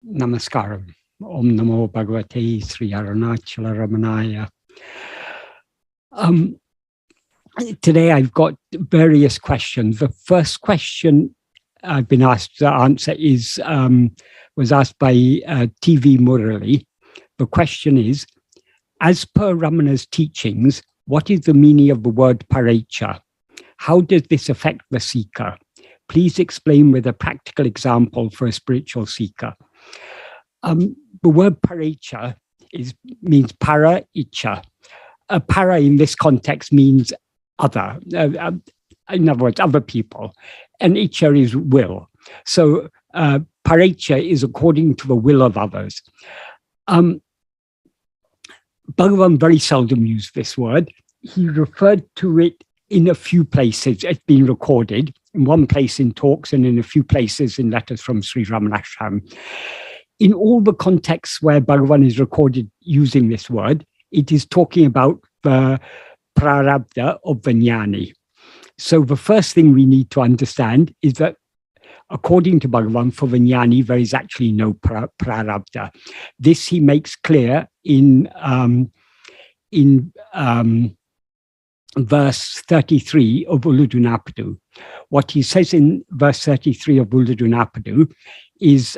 Namaskaram. Om Namo Bhagavate Sri Arunachala Ramanaya. Today I've got various questions. The first question I've been asked to answer is was asked by TV Murali. The question is, as per Ramana's teachings, what is the meaning of the word pareccha? How does this affect the seeker? Please explain with a practical example for a spiritual seeker. The word pareccha means para-icha. Para in this context means other. In other words, other people. And icha is will. So pareccha is according to the will of others. Bhagavan very seldom used this word. He referred to it in a few places. It's been recorded, in one place in talks and in a few places in letters from Sri Ramanashram. In all the contexts where Bhagavan is recorded using this word, it is talking about the Pararaptas of the jnani. So the first thing we need to understand is that according to Bhagavan, for the jnani, there is actually no Pararaptas. This he makes clear in verse 33 of Ulludunapadu. What he says in verse 33 of Ulludunapadu is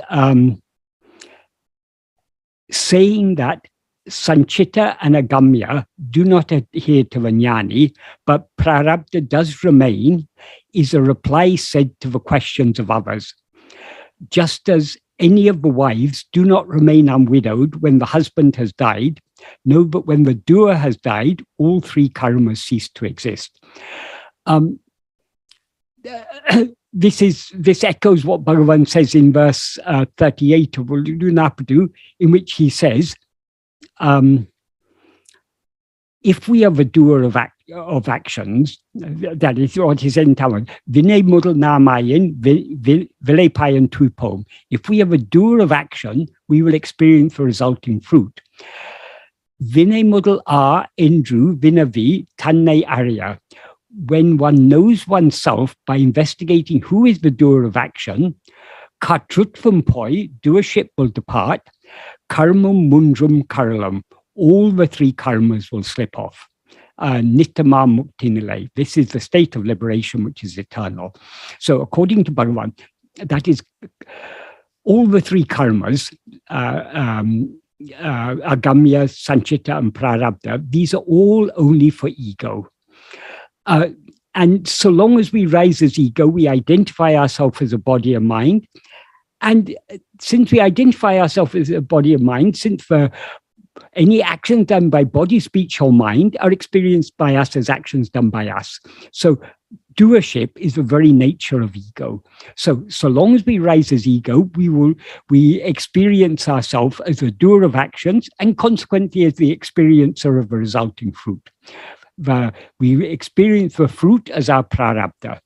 saying that Sanchita and Agamya do not adhere to the jnani, but Pararapta does remain, is a reply said to the questions of others. Just as any of the wives do not remain unwidowed when the husband has died, no, but when the doer has died, all three karmas cease to exist. This echoes what Bhagavan says in verse 38 of Ulludunapadu, in which he says, if we are the doer of actions, that is what he said in Tamil, Vinay Mudal Namayan Vilepayan Tupom. If we are the doer of action, we will experience the resulting fruit. Vinay Mudal A Endru Vinavi Tanne Arya. When one knows oneself by investigating who is the doer of action, Kartrutvam poi, doership will depart, Karmum Mundrum Karalam, all the three karmas will slip off. Nittama Muktinile. This is the state of liberation which is eternal. So according to Bhagavan, that is all the three karmas, Agamya, Sanchita, and Pararapta, these are all only for ego. And so long as we rise as ego, we identify ourselves as a body and mind. And since we identify ourselves as a body and mind, since any actions done by body, speech, or mind are experienced by us as actions done by us. So doership is the very nature of ego. So long as we rise as ego, we experience ourselves as a doer of actions and consequently as the experiencer of the resulting fruit. We experience the fruit as our prarabdha.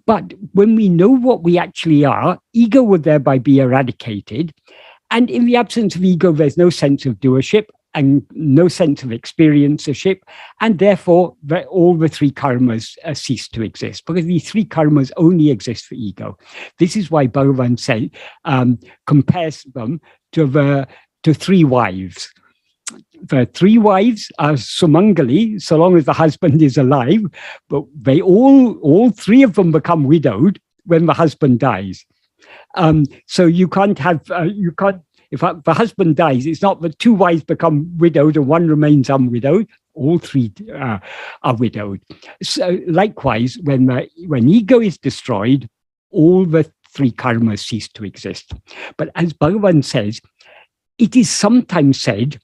But when we know what we actually are, ego will thereby be eradicated. And in the absence of ego, there's no sense of doership and no sense of experiencership. And therefore, all the three karmas cease to exist, because these three karmas only exist for ego. This is why Bhagavan compares them to three wives. The three wives are sumangali, so long as the husband is alive, but they all three of them become widowed when the husband dies. So you can't have, if the husband dies, it's not that two wives become widowed and one remains unwidowed. All three are widowed. So likewise, when ego is destroyed, all the three karmas cease to exist. But as Bhagavan says, it is sometimes said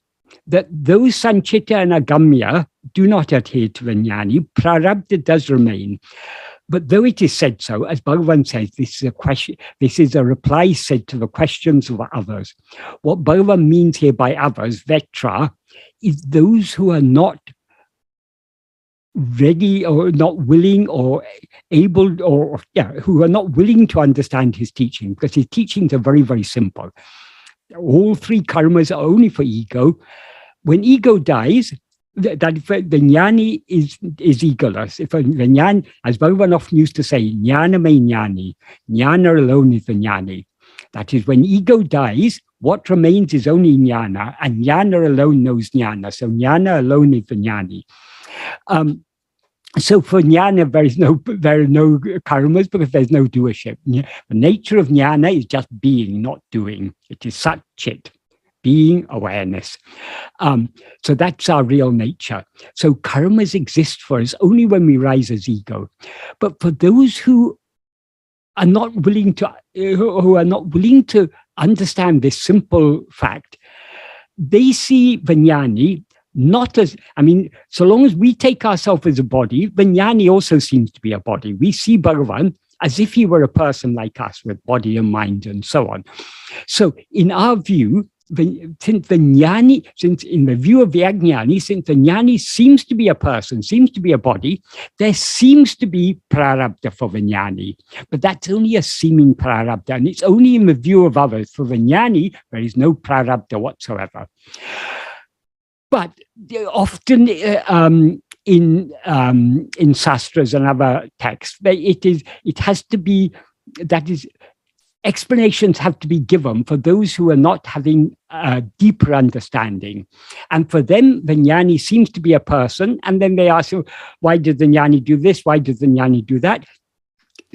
that those Sanchita and Agamya do not adhere to the jnani, Pararapta does remain. But though it is said so, as Bhagavan says, this is a reply said to the questions of others. What Bhagavan means here by others, Vetra, is those who are not ready or not willing or able who are not willing to understand his teaching, because his teachings are very, very simple. All three karmas are only for ego. When ego dies, the jnani is egoless. If the jnana, as Bhagavan often used to say, jnana me jnani, jnana alone is the jnani. That is, when ego dies, what remains is only jnana, and jnana alone knows jnana. So jnana alone is the jnani. So for jnana, there are no karmas because there's no doership. The nature of jnana is just being, not doing. It is sat chit, being, awareness. So that's our real nature. So karmas exist for us only when we rise as ego. But for those who are not willing to understand this simple fact, they see Vijnani not as, so long as we take ourselves as a body, Vijnani also seems to be a body. We see Bhagavan as if he were a person like us with body and mind and so on. So in our view, since in the view of the Ajnani, since the Jnani seems to be a person, seems to be a body, there seems to be Pararapta for the Jnani. But that's only a seeming Pararapta, and it's only in the view of others. For the Jnani, there is no Pararapta whatsoever. But often in sastras and other texts, it has to be, that is, explanations have to be given for those who are not having a deeper understanding. And for them, the jnani seems to be a person, and then they ask, why did the jnani do this? Why did the jnani do that?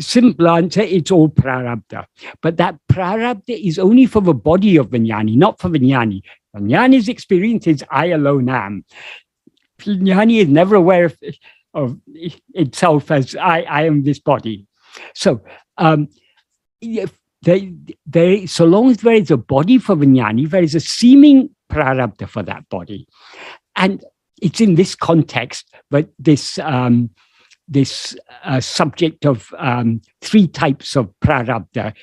Simple answer, it's all prarabdha. But that prarabdha is only for the body of the jnani, not for the jnani. The jnani's experience is I alone am. The jnani is never aware of itself as I am this body. So, so long as there is a body for the jnani, there is a seeming prarabdha for that body. And it's in this context that this subject of three types of prarabdha,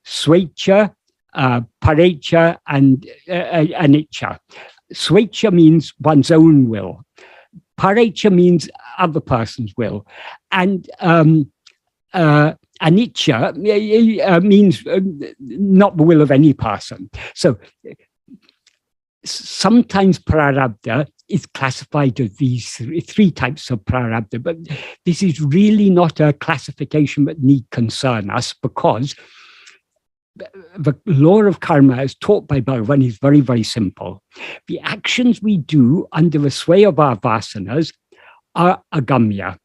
swecha, pareccha, and anicca. Swecha means one's own will. Pareccha means other person's will. And anicca means not the will of any person. So sometimes prarabdha is classified as these three types of prarabdha, but this is really not a classification that need concern us, because the law of karma as taught by Bhagavan is very, very simple. The actions we do under the sway of our vasanas are agamya.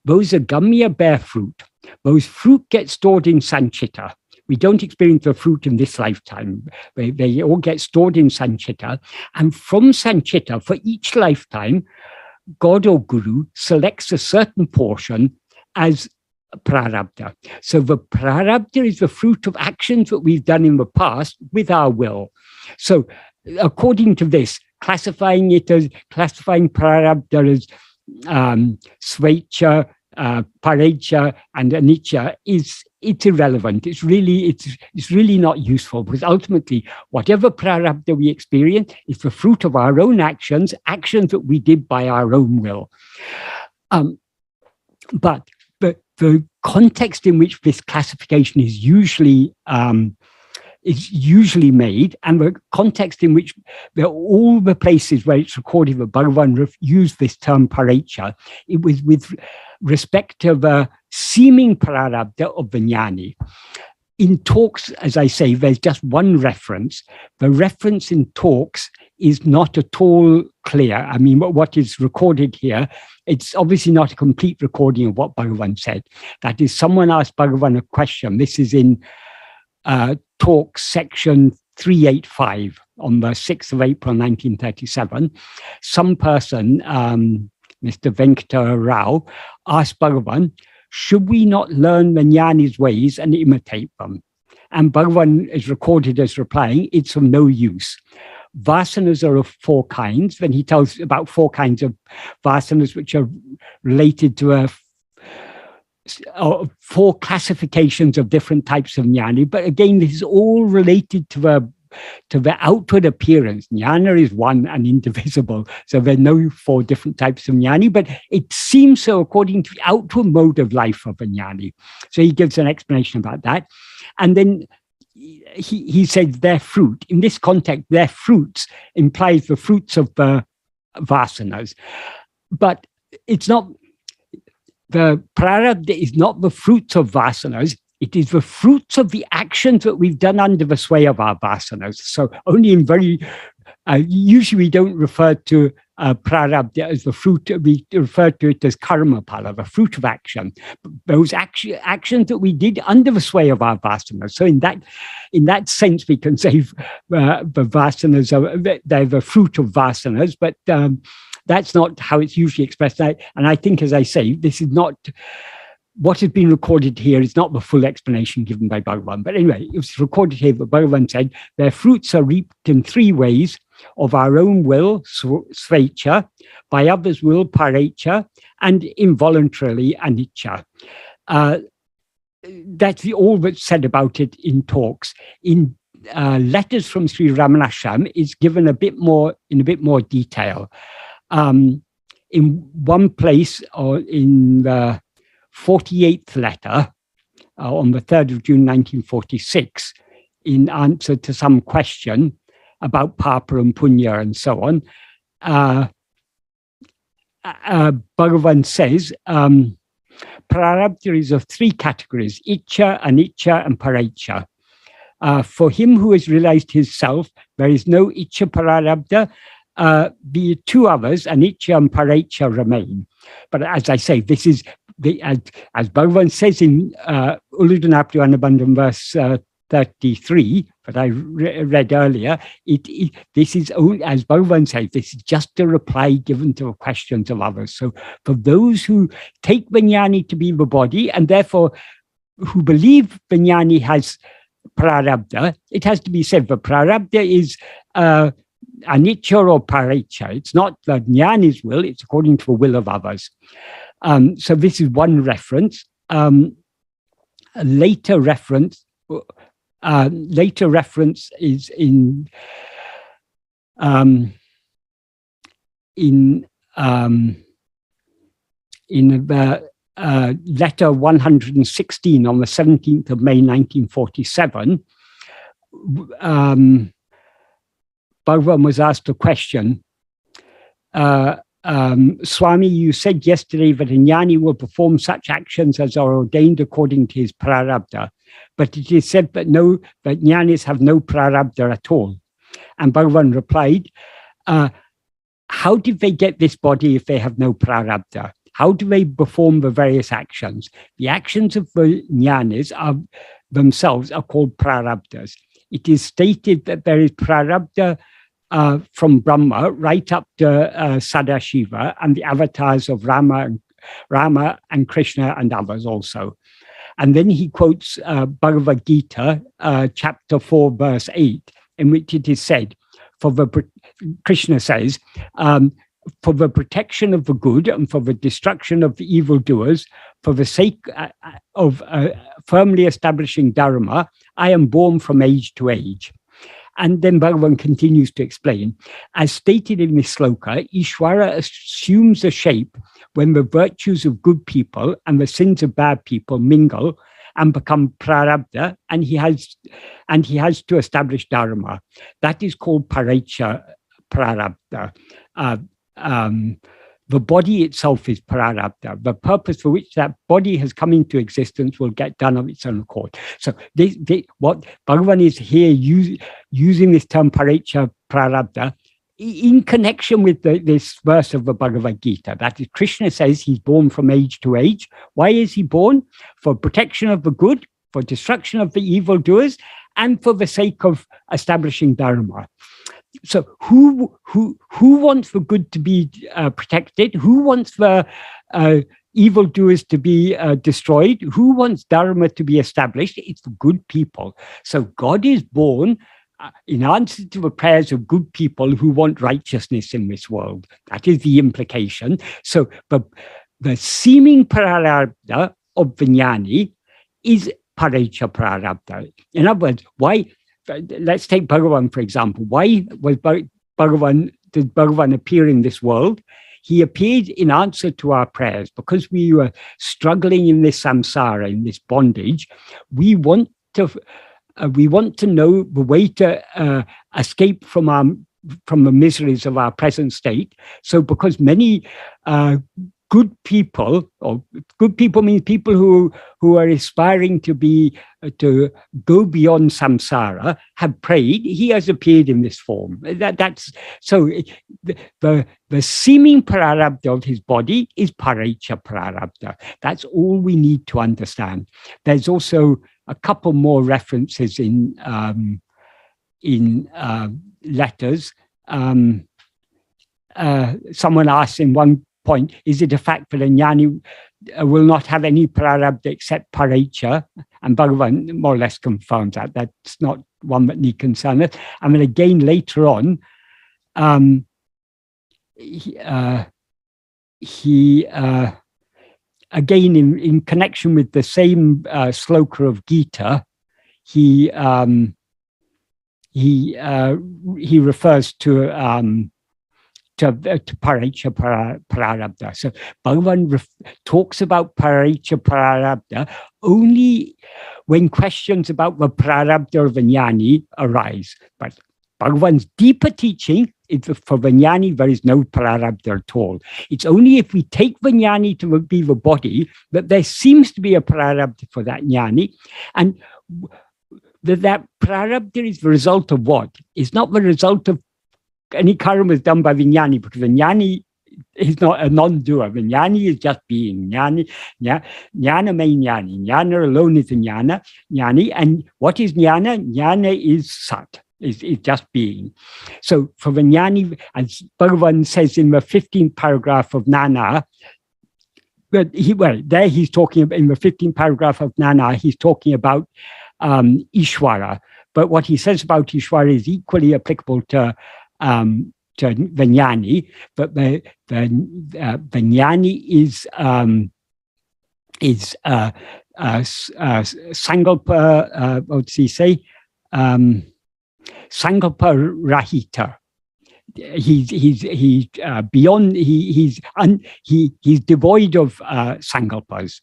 Those agamya bear fruit. Those fruit get stored in sanchita. We don't experience the fruit in this lifetime. They all get stored in sanchita. And from sanchita, for each lifetime, God or Guru selects a certain portion as prarabdha. So the prarabdha is the fruit of actions that we've done in the past with our will. So according to this, classifying prarabdha as swecha, pareccha, and anicca it's irrelevant. It's really not useful, because ultimately whatever prarabdha we experience is the fruit of our own actions that we did by our own will. But the context in which this classification is usually made, and the context in which all the places where it's recorded that Bhagavan used this term pareccha, it was with respect to the seeming prarabdha of the jnani. In talks, as I say, there's just one reference. The reference in talks is not at all clear. What is recorded here, it's obviously not a complete recording of what Bhagavan said. That is, someone asked Bhagavan a question. This is in talk section 385 on the 6th of April, 1937. Some person, Mr. Venkata Rao, asked Bhagavan, should we not learn the jnani's ways and imitate them? And Bhagavan is recorded as replying, it's of no use. Vasanas are of four kinds. Then he tells about four kinds of vasanas, which are related to four classifications of different types of jnani. But again, this is all related to the outward appearance. Jnana is one and indivisible. So there are no four different types of jnani, but it seems so according to the outward mode of life of a jnani. So he gives an explanation about that. And then he says their fruit. In this context, their fruits implies the fruits of the vasanas. But it's not, the prarabdha is not the fruits of vasanas. It is the fruits of the actions that we've done under the sway of our vasanas. So only in very, usually we don't refer to prarabdha as the fruit, we refer to it as karma pala, the fruit of action. Those actions that we did under the sway of our vasanas. So in that sense, we can say the vasanas they're the fruit of vasanas, but that's not how it's usually expressed. And I think, as I say, this is not what has been recorded here is not the full explanation given by Bhagavan. But anyway, it's recorded here that Bhagavan said, their fruits are reaped in three ways: of our own will, svecha, by others' will, pareccha, and involuntarily, anicca. That's all that's said about it in talks. In letters from Sri Ramanasham is given in a bit more detail. In one place, or in the 48th letter, on the 3rd of June 1946, in answer to some question about papa and punya and so on, Bhagavan says, Pararaptas is of three categories: Icha, Anicca, and Pareccha. For him who has realized his self, there is no Icha Pararapta. The two others, Anicca and Pareccha, remain. But as I say, this is, as Bhagavan says in Uludana Anubandham verse 33, that I read earlier, this is only, as Bhagavan says, this is just a reply given to the questions of others. So for those who take Vijnani to be the body, and therefore who believe Vijnani has prarabdha, it has to be said the prarabdha is anicca or pareccha. It's not the jnani's will, it's according to the will of others. So this is one reference. A later reference is in the letter 116 on the 17th of May 1947. Bhagavan was asked a question. Swami, you said yesterday that a jnani will perform such actions as are ordained according to his prarabdha, but it is said that jnanis have no prarabdha at all. And Bhagavan replied, how did they get this body if they have no prarabdha? How do they perform the various actions? The actions of the jnanis themselves are called prarabdhas. It is stated that there is prarabdha from Brahma right up to Sadashiva and the avatars of Rama and Krishna and others also. And then he quotes Bhagavad Gita, chapter 4, verse 8, in which it is said, Krishna says, for the protection of the good and for the destruction of the evildoers, for the sake of firmly establishing Dharma, I am born from age to age. And then Bhagavan continues to explain, as stated in this sloka, Ishwara assumes a shape when the virtues of good people and the sins of bad people mingle and become prarabdha, and he has to establish dharma. That is called pareccha prarabdha. The body itself is prarabdha. The purpose for which that body has come into existence will get done of its own accord. So what Bhagavan is here using this term pareccha prarabdha in connection with this verse of the Bhagavad Gita. That is, Krishna says he's born from age to age. Why is he born? For protection of the good, for destruction of the evildoers, and for the sake of establishing dharma. So who wants the good to be protected? Who wants the evildoers to be destroyed? Who wants dharma to be established? It's the good people. So God is born in answer to the prayers of good people who want righteousness in this world. That is the implication. So the seeming prarabdha of Vijnani is pareccha prarabdha. In other words, why? Let's take Bhagavan, for example. Why did Bhagavan appear in this world? He appeared in answer to our prayers because we were struggling in this samsara, in this bondage. We want to know the way to escape from the miseries of our present state. So because many good people, or good people means people who are aspiring to to go beyond samsara, have prayed, he has appeared in this form. That's so. The seeming Pararabdha of his body is pareccha Pararabdha. That's all we need to understand. There's also a couple more references in letters. Someone asked in one point, is it a fact that a jnani will not have any Pararabdha except pareccha? And Bhagavan more or less confirms that. That's not one that need concern us. I mean, again, later on, he again, in connection with the same sloka of Gita, he refers to pareccha Pararabdha. So Bhagavan talks about pareccha Pararabdha only when questions about the Pararabdha of a jnani arise. But Bhagavan's deeper teaching is for the jnani, there is no Pararabdha at all. It's only if we take the jnani to be the body that there seems to be a Pararabdha for that jnani. And that Pararabdha is the result of what? It's not the result of any karma is done by the jnani, because the jnani is not a non-doer. The jnani is just being. Jnana may jnani. Jnana alone is a jnani. And what is jnana? Jnana is sat, is just being. So for the jnani, as Bhagavan says in the 15th paragraph of Nana, but there he's talking about, in the 15th paragraph of Nana, he's talking about Ishwara. But what he says about Ishwara is equally applicable to the jnani, but the jnani is sankalpa. What does he say? Sankalpa rahita. He's beyond. He's devoid of sankalpas.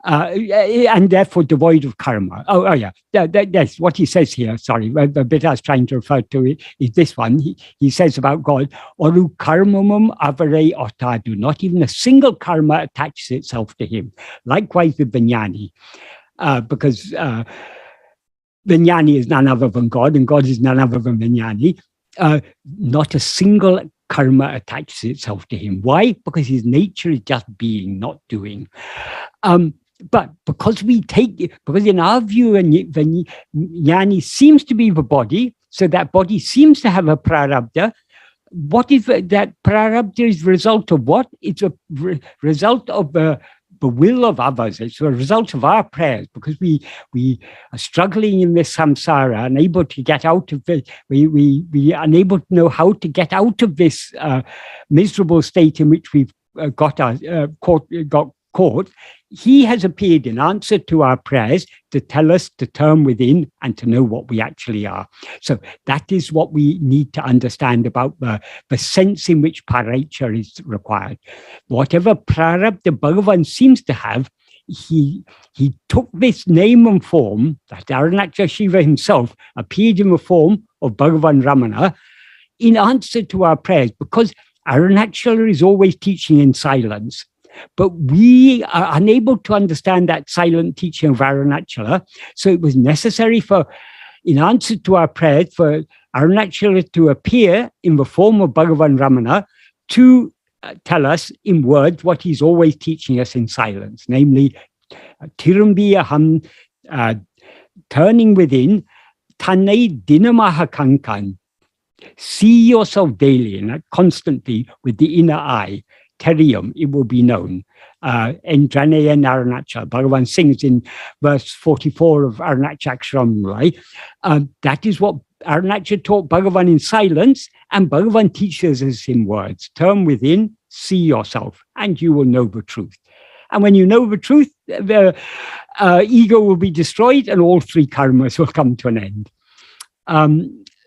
And therefore devoid of karma. Oh yeah, that's what he says here. Sorry, the bit I was trying to refer to is this one. He says about God, Oru karmamam avare otadu. Not even a single karma attaches itself to him. Likewise with the jnani, because the jnani is none other than God, and God is none other than the jnani. Not a single karma attaches itself to him. Why? Because his nature is just being, not doing. But because because in our view, the jnani seems to be the body, so that body seems to have a prarabdha. What is that prarabdha is the result of what? It's a result of the will of others. It's a result of our prayers, because we are struggling in this samsara, unable to get out of it. We are unable to know how to get out of this miserable state in which we've got caught. He has appeared in answer to our prayers to tell us to turn within and to know what we actually are. So that is what we need to understand about the sense in which pareccha is required. Whatever prarabdha Bhagavan seems to have, he took this name and form, that Arunachala Shiva himself appeared in the form of Bhagavan Ramana in answer to our prayers, because Arunachala is always teaching in silence. But we are unable to understand that silent teaching of Arunachala. So it was necessary in answer to our prayers, for Arunachala to appear in the form of Bhagavan Ramana to tell us in words what he's always teaching us in silence, namely, Tirumbi aham, turning within, Tanei dinamaha kankan, see yourself daily, and constantly with the inner eye. Terium, it will be known. Endranaya Narunachala. Bhagavan sings in verse 44 of Arunachaksharam. That is what Arunachala taught Bhagavan in silence, and Bhagavan teaches us in words. Turn within, see yourself, and you will know the truth. And when you know the truth, the ego will be destroyed, and all three karmas will come to an end.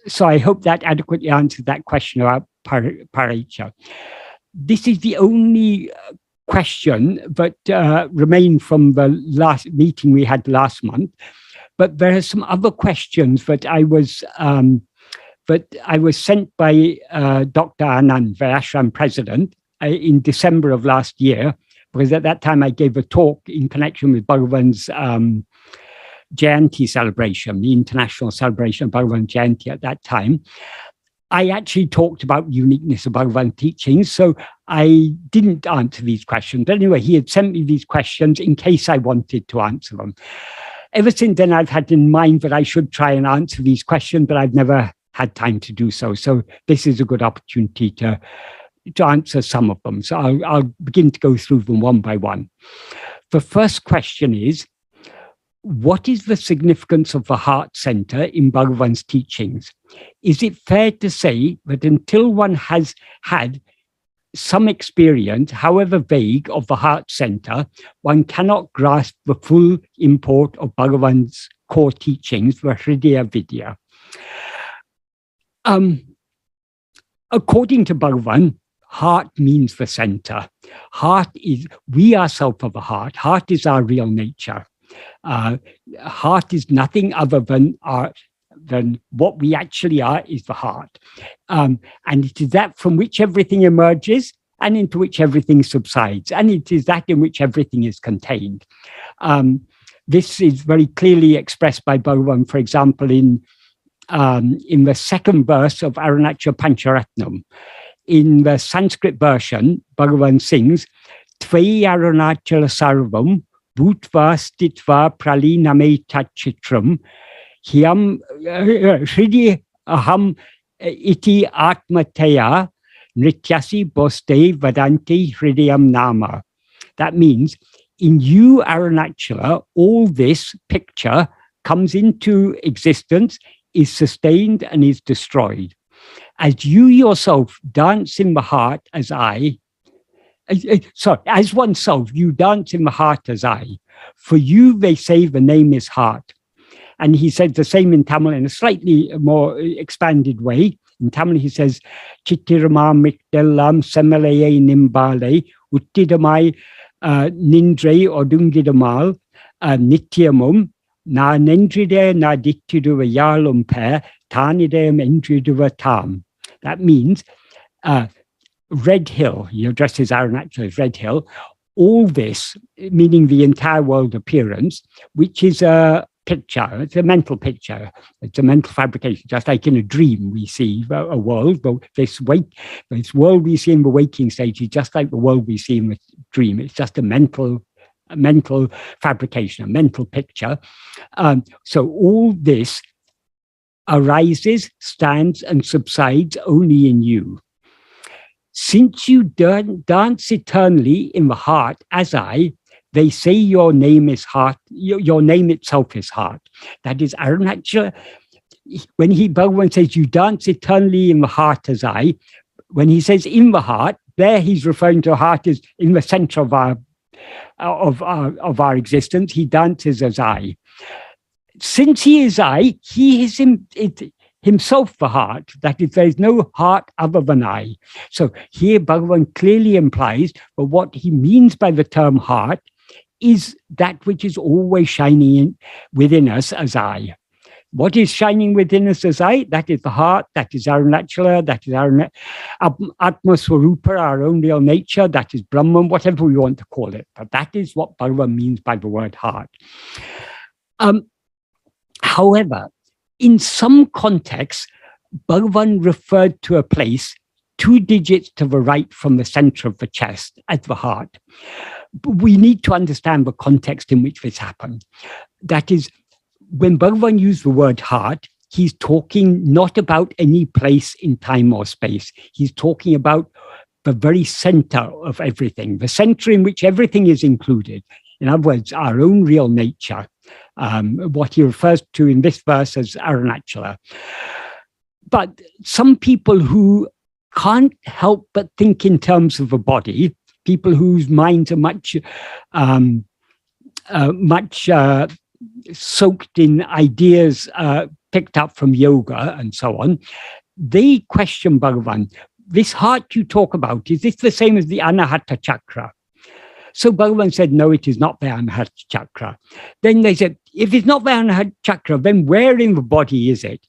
So I hope that adequately answered that question about pareccha. This is the only question that remained from the last meeting we had last month. But there are some other questions that I was sent by Dr. Anand, the ashram president, in December of last year, because at that time I gave a talk in connection with Bhagavan's Jayanti celebration, the international celebration of Bhagavan Jayanti at that time. I actually talked about uniqueness of Bhagavan teachings, so I didn't answer these questions. But anyway, he had sent me these questions in case I wanted to answer them. Ever since then, I've had in mind that I should try and answer these questions, but I've never had time to do so. So this is a good opportunity to answer some of them. So I'll begin to go through them one by one. The first question is, what is the significance of the heart center in Bhagavan's teachings? Is it fair to say that until one has had some experience, however vague, of the heart center, one cannot grasp the full import of Bhagavan's core teachings, the hridaya-vidya? According to Bhagavan, heart means the center. Heart is, we are self of the heart. Heart is our real nature. Heart is nothing other than what we actually are is the heart. And it is that from which everything emerges and into which everything subsides. And it is that in which everything is contained. This is very clearly expressed by Bhagavan, for example, in the second verse of Arunachal Pancharatnam. In the Sanskrit version, Bhagavan sings, Tvai Arunachala Sarvam Bhutva Stitva Praliname Tachitram Hyam Hridaya Aham Iti Atma-vichara Nrityasi Boste Vadanti Hridayam Nama. That means, in you, Arunachala, all this picture comes into existence, is sustained, and is destroyed. As you yourself dance in the heart as oneself, you dance in the heart as I. For you, they say, the name is heart. And he said the same in Tamil in a slightly more expanded way. In Tamil, he says, Chittirama mikdellam semalaye nimbale, uttidamai nindre odungidamal, nityamum, na nendride na dittiduva yalumpe, tanidem endriduva tam. That means, Red Hill, he addresses Arunachala as Red Hill, all this, meaning the entire world appearance, which is a picture, it's a mental picture, it's a mental fabrication, just like in a dream we see a world, but this world we see in the waking stage is just like the world we see in the dream. It's just a mental fabrication, a mental picture. So all this arises, stands, and subsides only in you. Since you dance eternally in the heart as I, they say your name is heart, your name itself is heart. That is Arunachala. When Bhagavan says you dance eternally in the heart as I, when he says in the heart, there he's referring to heart as in the center of our existence. He dances as I. Since he is I, he is himself the heart, that is, there is no heart other than I. So here Bhagavan clearly implies that what he means by the term heart is that which is always shining within us as I. What is shining within us as I? That is the heart, that is Arunachala, that is our Atma-swarupa, our own real nature, that is Brahman, whatever we want to call it. But that is what Bhagavan means by the word heart. However, in some contexts, Bhagavan referred to a place 2 digits to the right from the center of the chest at the heart. We need to understand the context in which this happened. That is, when Bhagavan used the word heart, he's talking not about any place in time or space. He's talking about the very center of everything, the center in which everything is included. In other words, our own real nature. What he refers to in this verse as Arunachala. But some people who can't help but think in terms of a body, people whose minds are much soaked in ideas picked up from yoga and so on, they question Bhagavan. This heart you talk about, is this the same as the Anahata chakra? So Bhagavan said, no, it is not the Anahata chakra. Then they said, if it's not the Anahata chakra, then where in the body is it?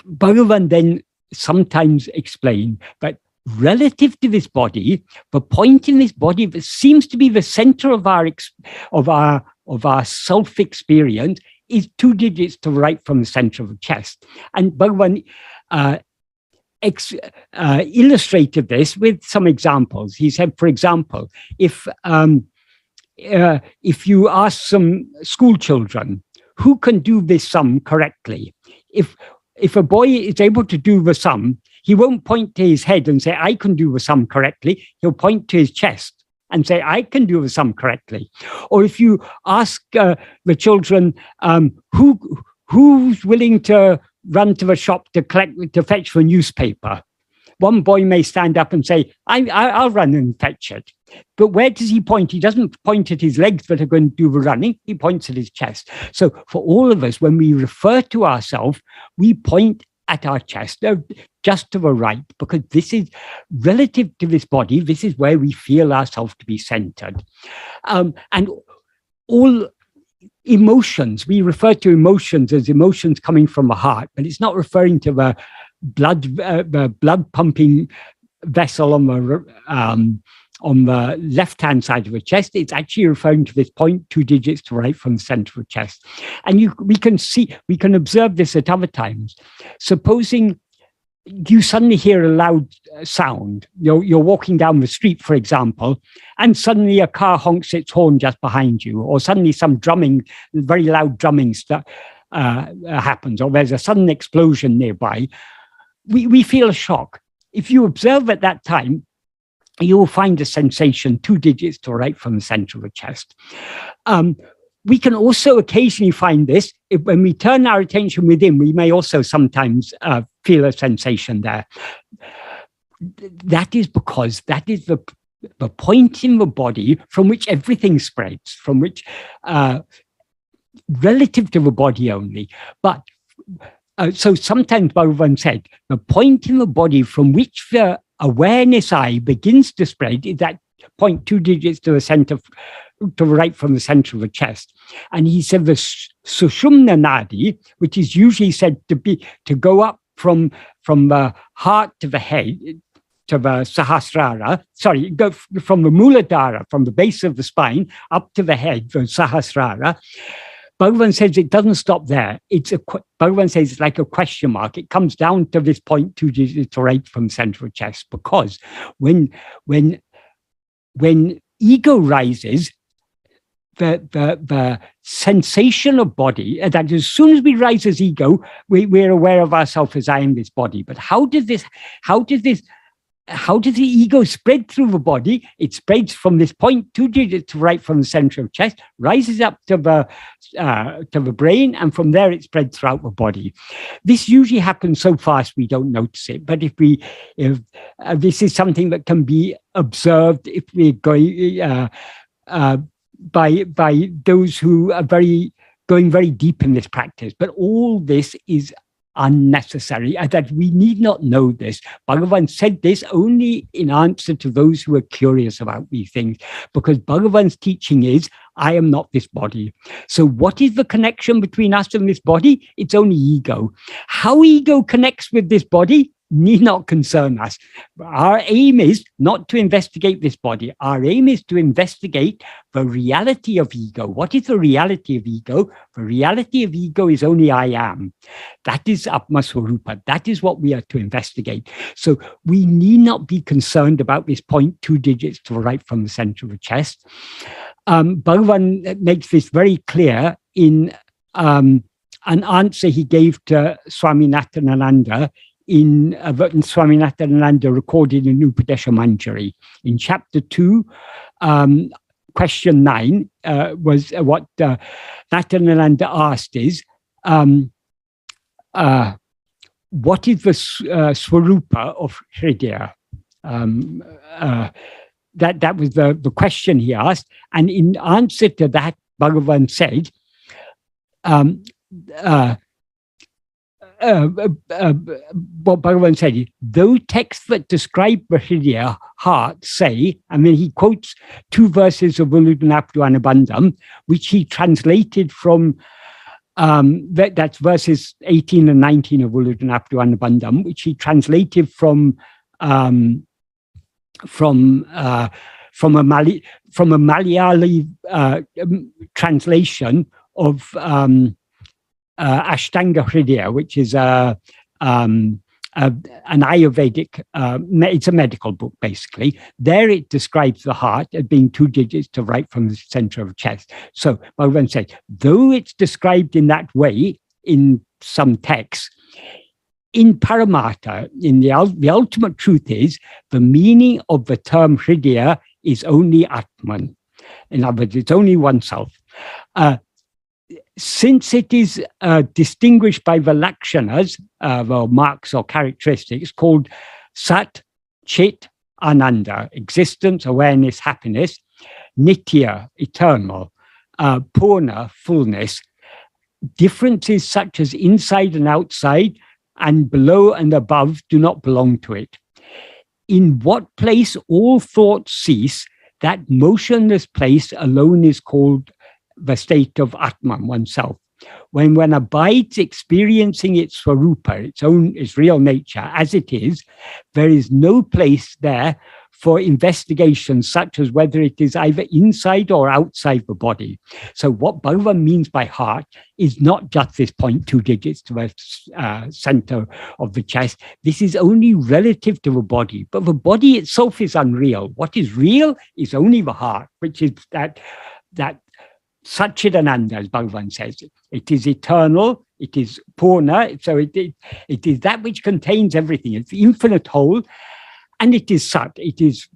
Bhagavan then sometimes explained that relative to this body, the point in this body that seems to be the center of our self-experience is 2 digits to the right from the center of the chest. And Bhagavan illustrated this with some examples. He said, for example, if you ask some school children who can do this sum correctly, if a boy is able to do the sum, he won't point to his head and say, I can do the sum correctly. He'll point to his chest and say, I can do the sum correctly. Or if you ask the children, who's willing to run to the shop to fetch the newspaper, one boy may stand up and say, I'll run and fetch it. But where does he point? He doesn't point at his legs that are going to do the running. He points at his chest. So for all of us, when we refer to ourselves, we point at our chest, just to the right, because this is relative to this body. This is where we feel ourselves to be centered. And all emotions, we refer to emotions as emotions coming from the heart, but it's not referring to the blood pumping vessel on the left-hand side of the chest. It's actually referring to this point 2 digits to right from the center of the chest. And we can observe this at other times. Supposing you suddenly hear a loud sound, you're walking down the street, for example, and suddenly a car honks its horn just behind you, or suddenly some drumming, very loud drumming stuff happens, or there's a sudden explosion nearby. We feel a shock. If you observe at that time, you will find a sensation 2 digits to right from the center of the chest. We can also occasionally find this when we turn our attention within. We may also sometimes feel a sensation there. That is because that is the point in the body from which everything spreads, from which relative to the body only. But so sometimes Bhagavan said, the point in the body from which the awareness eye begins to spread is that point 2 digits to the center, to the right from the center of the chest. And he said the Sushumna Nadi, which is usually said to go up from the heart to the head, to the Sahasrara, go from the Muladhara, from the base of the spine, up to the head, the Sahasrara. Bhagavan says it doesn't stop there. Bhagavan says it's like a question mark. It comes down to this point 2 digits to right from the center of the chest, because when ego rises, the sensation of body, that as soon as we rise as ego, we're aware of ourselves as I am this body. But how does the ego spread through the body? It spreads from this point 2 digits to right from the center of the chest, rises up to the brain, and from there it spreads throughout the body. This usually happens so fast we don't notice it. But if this is something that can be observed if we're going by those who are going very deep in this practice. But all this is unnecessary, and that we need not know this. Bhagavan said this only in answer to those who are curious about these things, because Bhagavan's teaching is, I am not this body. So what is the connection between us and this body? It's only ego. How ego connects with this body need not concern us. Our aim is not to investigate this body. Our aim is to investigate the reality of ego. What is the reality of ego? The reality of ego is only I am. That is Atma-swarupa. That is what we are to investigate. So we need not be concerned about this point 2 digits to the right from the center of the chest. Bhagavan makes this very clear in an answer he gave to Swaminathananda in Swaminathananda recorded in Upadesha Manjari. In chapter 2, question 9 was what Nathananda asked is, what is the Swarupa of Phrydia? That was the question he asked. And in answer to that, Bhagavan said, what Bhagavan said, though texts that describe the Hridaya heart say, and then he quotes 2 verses of Uludanapuanabandam, which he translated from, that's verses 18 and 19 of Uludanapuanabandam, which he translated from from from a Malayali translation of Ashtanga Phrydia, which is an Ayurvedic, it's a medical book, basically. There it describes the heart as being 2 digits to right from the center of the chest. So Bhagavan said, though it's described in that way in some texts, in Paramattha, in the ultimate truth is, the meaning of the term hridaya is only Atman. In other words, it's only oneself. Since it is distinguished by the lakshanas, well, marks or characteristics, called Sat, Chit, Ananda, existence, awareness, happiness, Nitya, eternal, Purna, fullness, differences such as inside and outside, and below and above do not belong to it. In what place all thoughts cease, that motionless place alone is called the state of Atman, oneself. When one abides experiencing its swarupa, its real nature, as it is, there is no place there for investigation, such as whether it is either inside or outside the body. So what Bhagavan means by heart is not just this point 2 digits to the center of the chest. This is only relative to the body, but the body itself is unreal. What is real is only the heart, which is that Satchidananda, as Bhagavan says. It is eternal, it is Purna, so it is that which contains everything. It's the infinite whole, and it is Sat. It is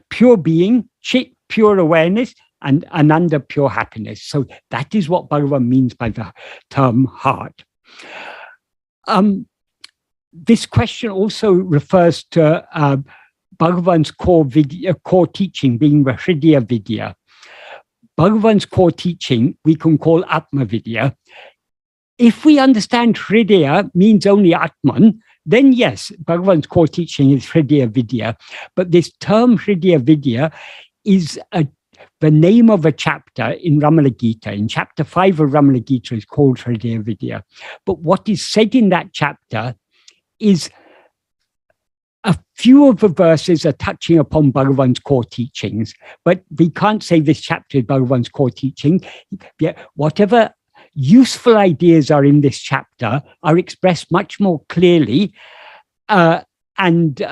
pure being, Chit, pure awareness, and Ananda, pure happiness. So that is what Bhagavan means by the term heart. This question also refers to Bhagavan's core teaching being the hridaya-vidya. Bhagavan's core teaching we can call Atma-vichara. If we understand hridaya means only Atman, then yes, Bhagavan's core teaching is hridaya-vidya. But this term hridaya-vidya is the name of a chapter in Ramana Gita. In chapter 5 of Ramana Gita is called hridaya-vidya. But what is said in that chapter is a few of the verses are touching upon Bhagavan's core teachings, but we can't say this chapter is Bhagavan's core teaching. Whatever useful ideas are in this chapter are expressed much more clearly and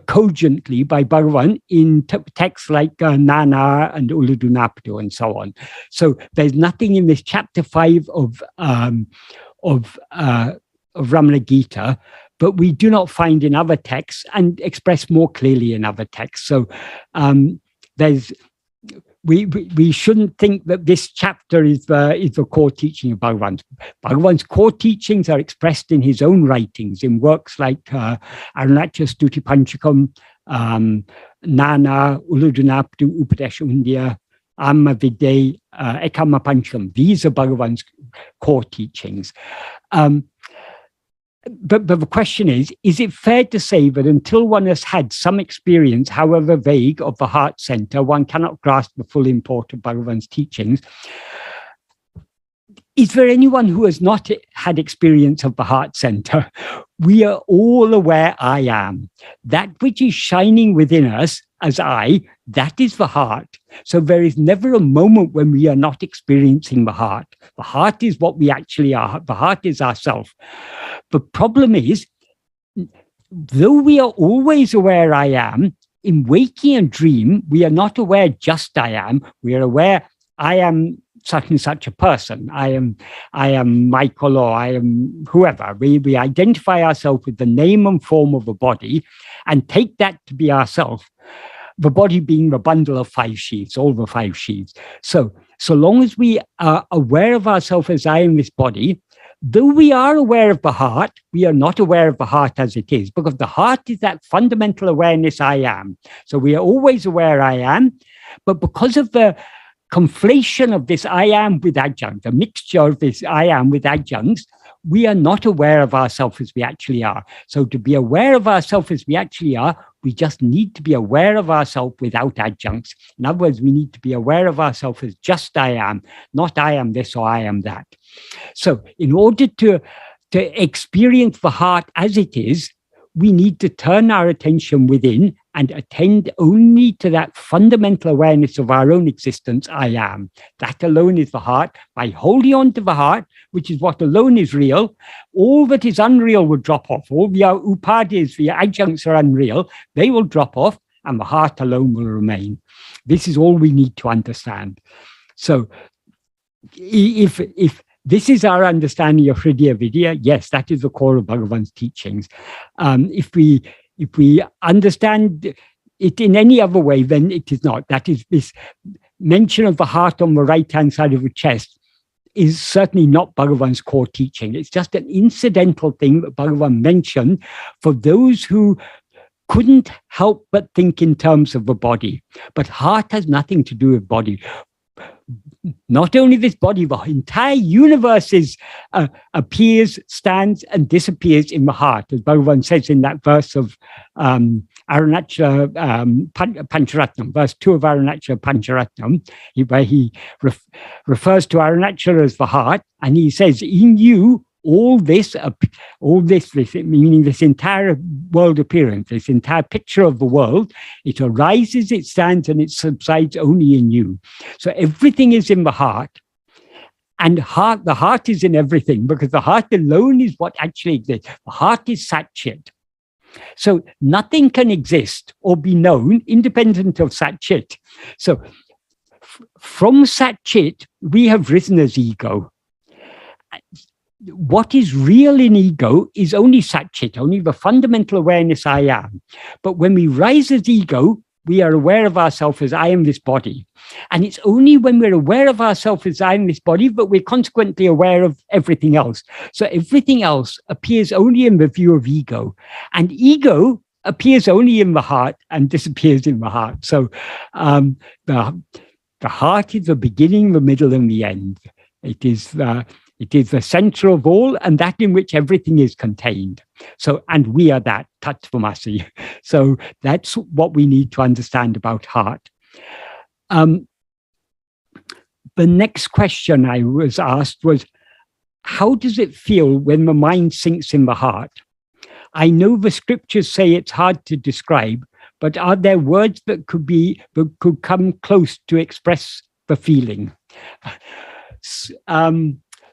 cogently by Bhagavan in texts like Nana and Uludunapadu and so on. So there's nothing in this chapter 5 of Ramana Gita, but we do not find in other texts and express more clearly in other texts. So we shouldn't think that this chapter is the core teaching of Bhagavan. Bhagavan's core teachings are expressed in his own writings, in works like Arunacha Stuti Panchakam, Nana, Uludunapadu, Upadesha Undya, Atma-vichara, Ekama Panchakam. These are Bhagavan's core teachings. But the question is it fair to say that until one has had some experience, however vague, of the heart center, one cannot grasp the full import of Bhagavan's teachings? Is there anyone who has not had experience of the heart center? We are all aware I am. That which is shining within us as I, that is the heart. So there is never a moment when we are not experiencing the heart. The heart is what we actually are. The heart is ourself. The problem is, though we are always aware I am, in waking and dream, we are not aware just I am. We are aware I am such and such a person. I am Michael, or I am whoever. We identify ourselves with the name and form of a body and take that to be ourself. The body being the bundle of 5 sheaths, all the 5 sheaths. So long as we are aware of ourselves as I am this body, though we are aware of the heart, we are not aware of the heart as it is, because the heart is that fundamental awareness I am. So we are always aware I am, but because of the conflation of this I am with adjuncts, the mixture of this I am with adjuncts, we are not aware of ourselves as we actually are. So to be aware of ourselves as we actually are, we just need to be aware of ourselves without adjuncts. In other words, we need to be aware of ourselves as just I am, not I am this or I am that. So in order to experience the heart as it is, we need to turn our attention within and attend only to that fundamental awareness of our own existence, I am. That alone is the heart. By holding on to the heart, which is what alone is real, all that is unreal will drop off. All the upadis, the adjuncts are unreal, they will drop off, and the heart alone will remain. This is all we need to understand. So if this is our understanding of hridaya-vidya, yes, that is the core of Bhagavan's teachings. If we understand it in any other way, then it is not. That is, this mention of the heart on the right-hand side of the chest is certainly not Bhagavan's core teaching. It's just an incidental thing that Bhagavan mentioned for those who couldn't help but think in terms of the body. But heart has nothing to do with body. Not only this body, the entire universe appears, stands, and disappears in the heart, as Bhagavan says in that verse of Arunachala Pancharatnam, verse 2 of Arunachala Pancharatnam, where he refers to Arunachala as the heart, and he says, in you, all this, meaning this entire world appearance, this entire picture of the world, it arises, it stands, and it subsides only in you. So everything is in the heart, and the heart is in everything, because the heart alone is what actually exists. The heart is Sat-Chit. So nothing can exist or be known independent of Sat-Chit. So from Sat-Chit, we have risen as ego. What is real in ego is only Sat-Chit, only the fundamental awareness I am. But when we rise as ego, we are aware of ourselves as I am this body. And it's only when we're aware of ourselves as I am this body that we're consequently aware of everything else. So everything else appears only in the view of ego. And ego appears only in the heart and disappears in the heart. So the heart is the beginning, the middle, and the end. It is the center of all, and that in which everything is contained. So, and we are that, Tattvamasi. So that's what we need to understand about heart. The next question I was asked was, how does it feel when the mind sinks in the heart? I know the scriptures say it's hard to describe, but are there words that could come close to express the feeling?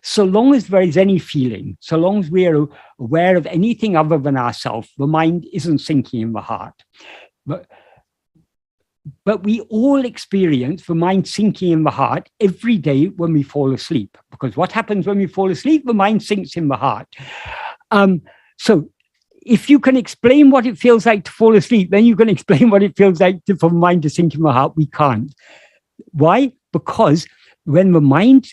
So long as there is any feeling, so long as we are aware of anything other than ourselves, the mind isn't sinking in the heart. But we all experience the mind sinking in the heart every day when we fall asleep. Because what happens when we fall asleep? The mind sinks in the heart. So if you can explain what it feels like to fall asleep, then you can explain what it feels like for the mind to sink in the heart. We can't. Why? Because when the mind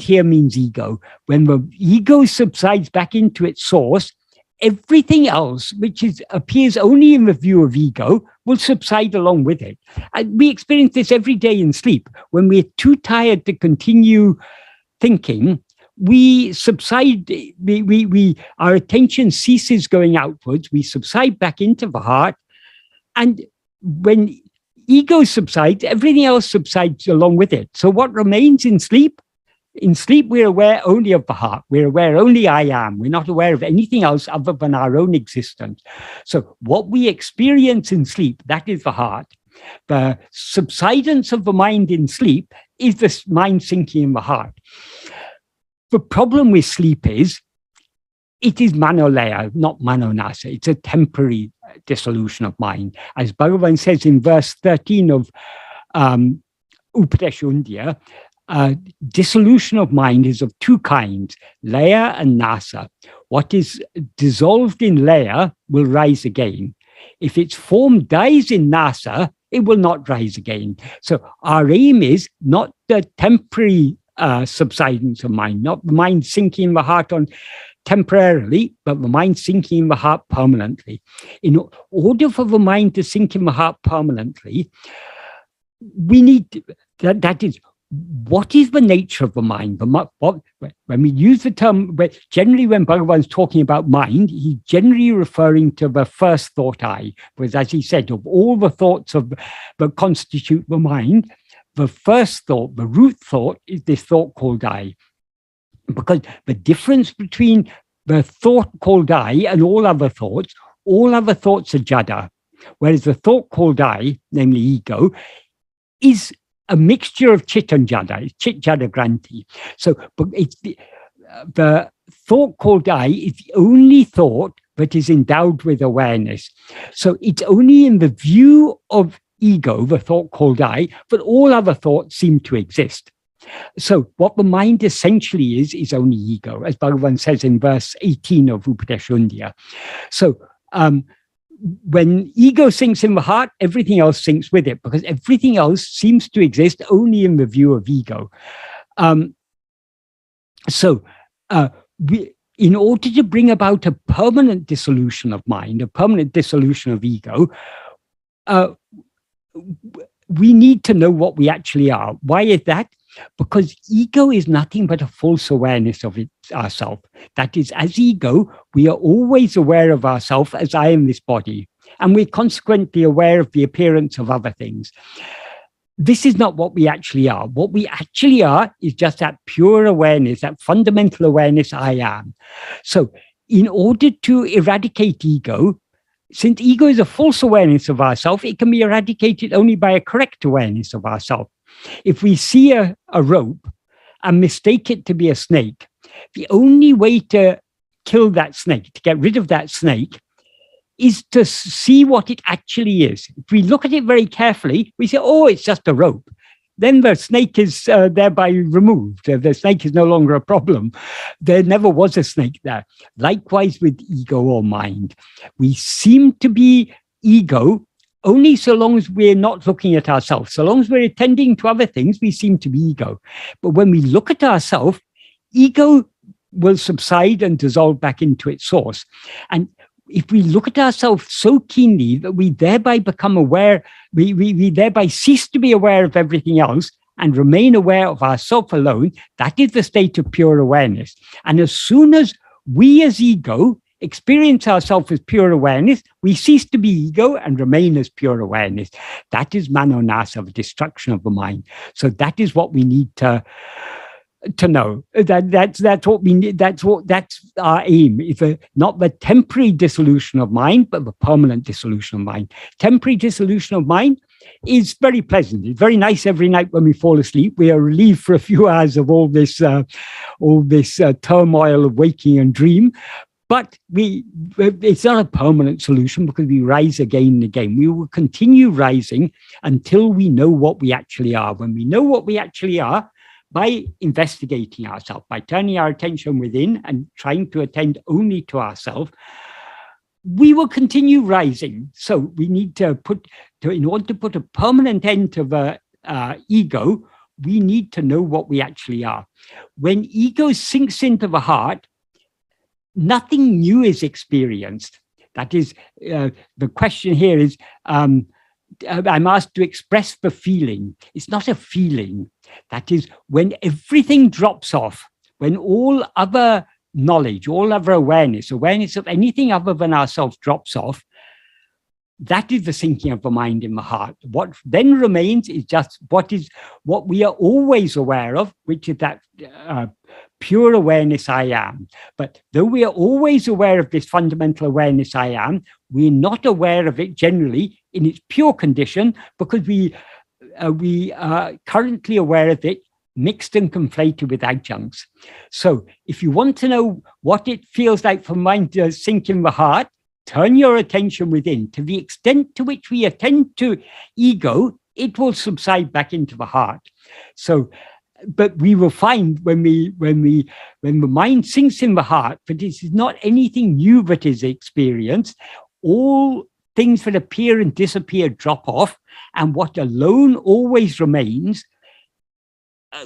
here means ego. When the ego subsides back into its source, everything else, which appears only in the view of ego, will subside along with it. And we experience this every day in sleep. When we're too tired to continue thinking, we subside, our attention ceases going outwards, we subside back into the heart, and when ego subsides, everything else subsides along with it. So what remains in sleep? In sleep, we're aware only of the heart. We're aware only I am. We're not aware of anything else other than our own existence. So what we experience in sleep, that is the heart. The subsidence of the mind in sleep is the mind sinking in the heart. The problem with sleep is, it is manolaya, not manonasa. It's a temporary dissolution of mind. As Bhagavan says in verse 13 of Upadeshundya, dissolution of mind is of two kinds, laya and nasa. What is dissolved in laya will rise again. If its form dies in nasa, it will not rise again. So our aim is not the temporary subsidence of mind, not the mind sinking in the heart on temporarily, but the mind sinking in the heart permanently. In order for the mind to sink in the heart permanently, we need that is, what is the nature of the mind? When we use the term, generally when Bhagavan's talking about mind, he's generally referring to the first thought I, because as he said, of all the thoughts that constitute the mind, the first thought, the root thought, is this thought called I. Because the difference between the thought called I and all other thoughts are jada. whereas the thought called I, namely ego, is a mixture of chit and jada. It's chit jada granti. So, but it's the thought called I is the only thought that is endowed with awareness. So it's only in the view of ego, the thought called I, that all other thoughts seem to exist. So what the mind essentially is only ego, as Bhagavan says in verse 18 of Upadeshundya. So when ego sinks in the heart, everything else sinks with it, because everything else seems to exist only in the view of ego. In order to bring about a permanent dissolution of mind, a permanent dissolution of ego, we need to know what we actually are. Why is that? Because ego is nothing but a false awareness of ourself. That is, as ego, we are always aware of ourself as I am this body, and we're consequently aware of the appearance of other things. This is not what we actually are. What we actually are is just that pure awareness, that fundamental awareness I am. So in order to eradicate ego, since ego is a false awareness of ourself, it can be eradicated only by a correct awareness of ourself. If we see a rope and mistake it to be a snake, the only way to kill that snake, to get rid of that snake, is to see what it actually is. If we look at it very carefully, we say, oh, it's just a rope. Then the snake is thereby removed. The snake is no longer a problem. There never was a snake there. Likewise with ego or mind. We seem to be ego only so long as we're not looking at ourselves. So long as we're attending to other things, we seem to be ego. But when we look at ourselves, ego will subside and dissolve back into its source. And if we look at ourselves so keenly that we thereby become aware, we thereby cease to be aware of everything else and remain aware of ourself alone, that is the state of pure awareness. And as soon as we as ego experience ourselves as pure awareness, we cease to be ego and remain as pure awareness. That is manonasa, the destruction of the mind. So that is what we need to know. That's what we need. That's our aim. It's not the temporary dissolution of mind, but the permanent dissolution of mind. Temporary dissolution of mind is very pleasant. It's very nice every night when we fall asleep. We are relieved for a few hours of all this turmoil of waking and dream. But it's not a permanent solution, because we rise again and again. We will continue rising until we know what we actually are. When we know what we actually are, by investigating ourselves, by turning our attention within and trying to attend only to ourselves, we will continue rising. So we need to in order to put a permanent end to the ego, we need to know what we actually are. When ego sinks into the heart, nothing new is experienced. That is, the question here is, I'm asked to express the feeling. It's not a feeling. That is, when everything drops off, when all other knowledge, all other awareness of anything other than ourselves drops off, that is the sinking of the mind in the heart. What then remains is just what we are always aware of, which is that pure awareness I am. But though we are always aware of this fundamental awareness I am, we're not aware of it generally in its pure condition, because we are currently aware of it mixed and conflated with adjuncts. So if you want to know what it feels like for mind to sink in the heart, turn your attention within. To the extent to which we attend to ego, it will subside back into the heart. So, but we will find when the mind sinks in the heart, that it is not anything new that is experienced. All things that appear and disappear drop off, and what alone always remains,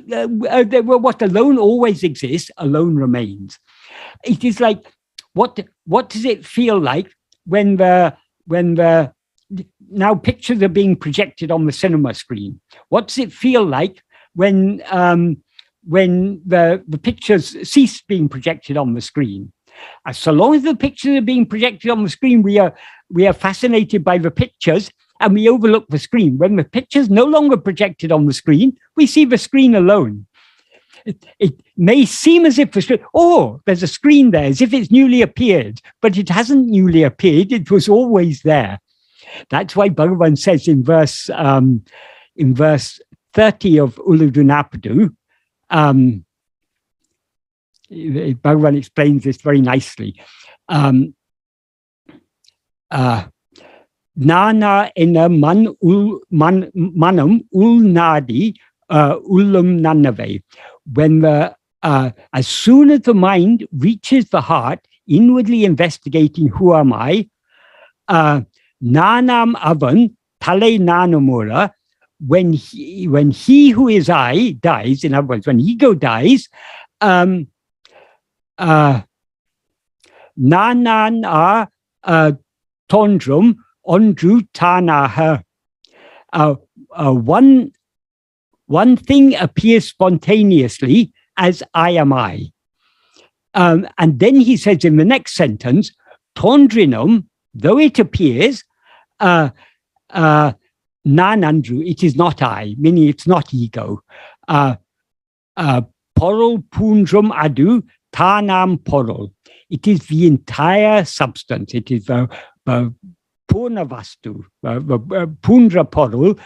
what alone always exists, alone remains. It is like, what does it feel like when the now pictures are being projected on the cinema screen? What does it feel like when the pictures cease being projected on the screen? So long as the pictures are being projected on the screen, we are fascinated by the pictures and we overlook the screen. When the picture's no longer projected on the screen, we see the screen alone. It may seem as if there's a screen there, as if it's newly appeared, but it hasn't newly appeared. It was always there. That's why Bhagavan says in verse 30 of Uludunapadu, Bhagavan explains this very nicely. Nana ena manam ulnadi ullum nanave. When as soon as the mind reaches the heart, inwardly investigating who am I, nanam avan tale nanamura. When he who is I dies, in other words, when ego dies, nanan tondrum ondru tanaha. One thing appears spontaneously as I am I. And then he says in the next sentence, tondrinum, though it appears, nanandru, it is not I, meaning it's not ego. Porol pundrum adu tanam porol. It is the entire substance. It is the purnavastu, pundra porol,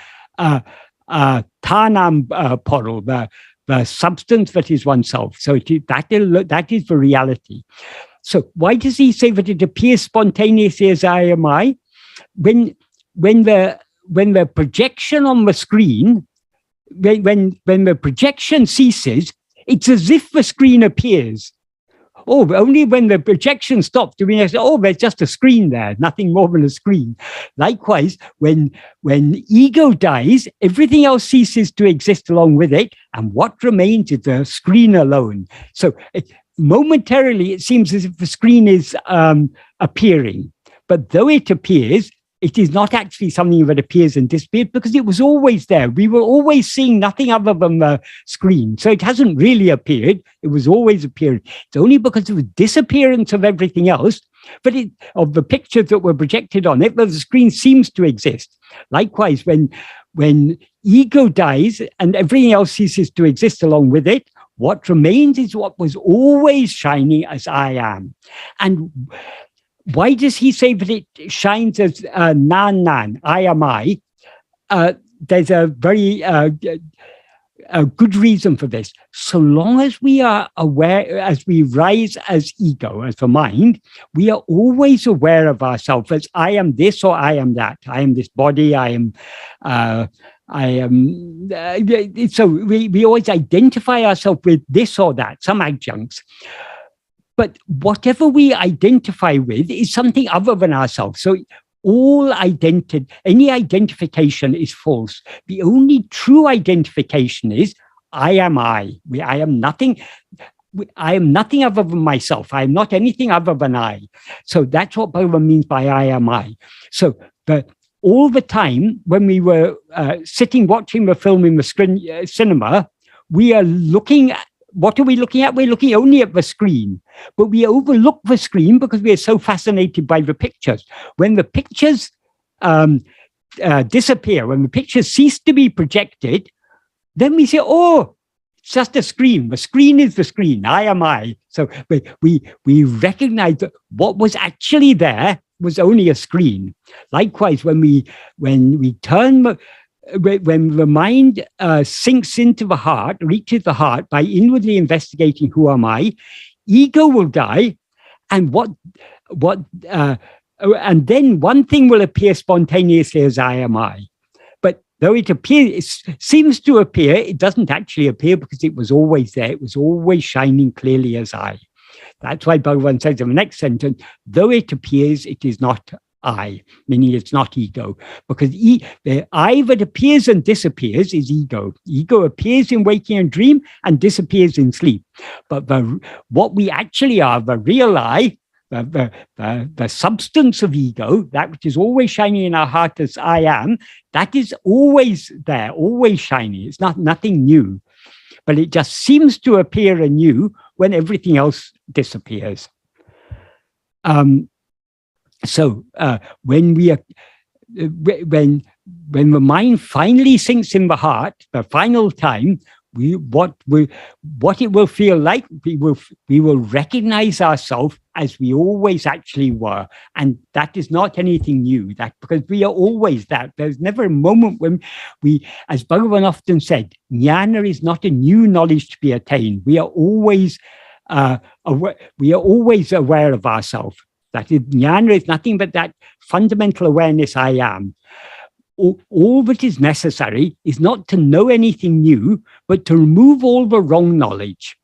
tanam porol, the substance that is oneself. So that is the reality. So why does he say that it appears spontaneously as I am I? When the projection on the screen, when the projection ceases, it's as if the screen appears. Oh, only when the projection stops do we say, oh, there's just a screen there, nothing more than a screen. Likewise, when ego dies, everything else ceases to exist along with it, and what remains is the screen alone. So momentarily, it seems as if the screen is appearing, but though it appears, it is not actually something that appears and disappears because it was always there. We were always seeing nothing other than the screen. So it hasn't really appeared. It was always appearing. It's only because of the disappearance of everything else, of the pictures that were projected on it, that the screen seems to exist. Likewise, when ego dies and everything else ceases to exist along with it, what remains is what was always shining as I am. And why does he say that it shines as nan, I am I? There's a very a good reason for this. So long as we are aware, as we rise as ego, as the mind, we are always aware of ourselves as I am this or I am that. I am this body, I am... so we always identify ourselves with this or that, some adjuncts. But whatever we identify with is something other than ourselves. So any identification is false. The only true identification is I am I. I am nothing. I am nothing other than myself. I am not anything other than I. So that's what Bhagavan means by I am I. So all the time when we were sitting watching the film in the cinema, we are looking at, what are we looking at? We're looking only at the screen, but we overlook the screen because we are so fascinated by the pictures. When the pictures disappear, when the pictures cease to be projected, then we say, oh, it's just a screen. The screen is the screen. I am I. So we recognize that what was actually there was only a screen. Likewise, when we turn... When the mind sinks into the heart, reaches the heart by inwardly investigating who am I, ego will die, and and then one thing will appear spontaneously as I am I. But though it seems to appear, it doesn't actually appear because it was always there. It was always shining clearly as I. That's why Bhagavan says in the next sentence, though it appears, it is not I, meaning it's not ego, because the I that appears and disappears is ego. Ego appears in waking and dream and disappears in sleep. But what we actually are, the real I, the substance of ego, that which is always shining in our heart as I am, that is always there, always shining. It's nothing new, but it just seems to appear anew when everything else disappears. So when the mind finally sinks in the heart, the final time, what it will feel like, we will recognize ourselves as we always actually were. And that is not anything new, that because we are always that. There's never a moment when we, as Bhagavan often said, jnana is not a new knowledge to be attained. We are always aware of ourselves. That is, jnana is nothing but that fundamental awareness I am. All that is necessary is not to know anything new, but to remove all the wrong knowledge.